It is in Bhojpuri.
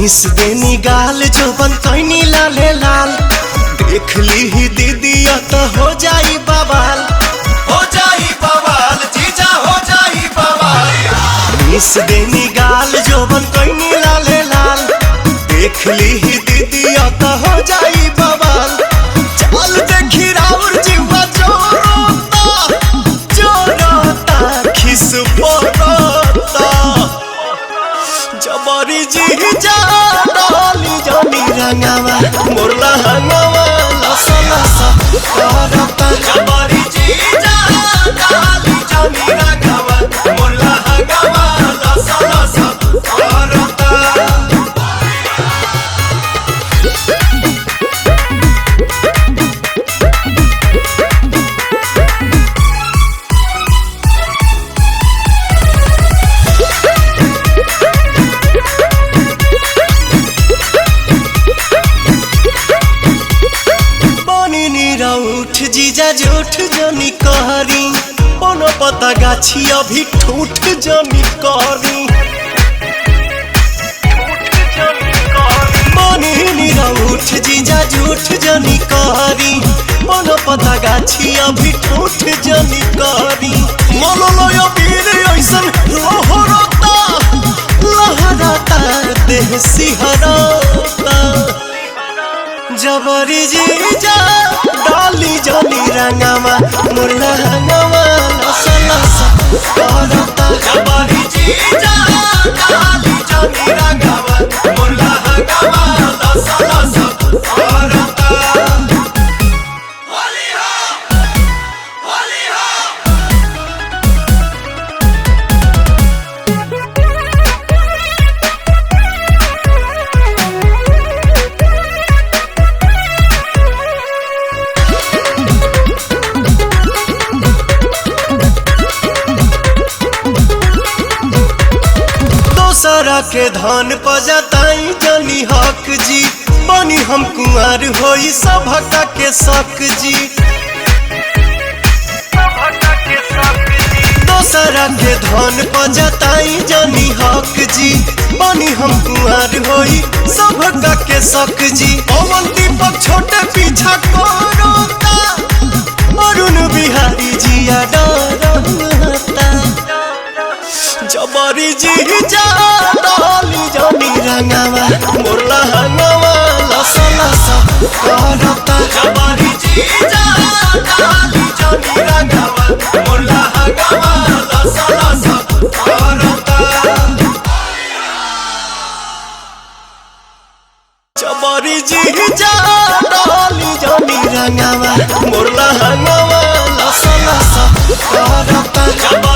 मिस देनी गाल जो बन कैनी लाले लाल देख ली ही दीदी तो हो जाई बवाल जीजा हो जाई बवाल। मिस देनी गाल जो बन कैनी लाले लाल देख ली ही दीदी तो हो जाई बवाल। चल देखी राउर जीवा जोरोता खिस पोरोता जबरी जीजा डाली जानी रंगावा मोरला हंगावा लसा लसा करता जबरी जीजा डाली जानी रंगावा मोरला हंगावा लसा लसा करता। उठ जीजा जूठ जनी कहरी कोनो पता गाछी अभी ठूठ जनी कहरी उठ जीजा जूठ जनी कहरी कोनो पता गाछी अभी ठूठ जनी कहरी मोलो लोयो पीर ऐसन लोहरता लहरता देह सिहरता जबरी जीजा डाली जानी रंगावा मुरला हंगावा लसा लसा करता जबरी जीजा डाली जानी रंगावा मुरला हंगावा लसा लसा करता। होली हो होली हो दोसरा के धान पजताई जनी हक जी बनी हम कुंवर होई सभका के शक जी। दोसरा के धान पजताई जनी हक जी बनी हम कुंवर होई सभका के शक जी। पवन दीपक छोटे पीछा कोरोता अरुण बिहारी जिया डरता जबरी जीजा डाली जानी रंगावा मोरला हंगावा लसा लसा करता जबरी जीजा डाली जानी रंगावा मोरला हंगावा लसा लसा करता जबरी जीजा डाली जानी रंगावा मोरला हंगावा लसा लसा करता।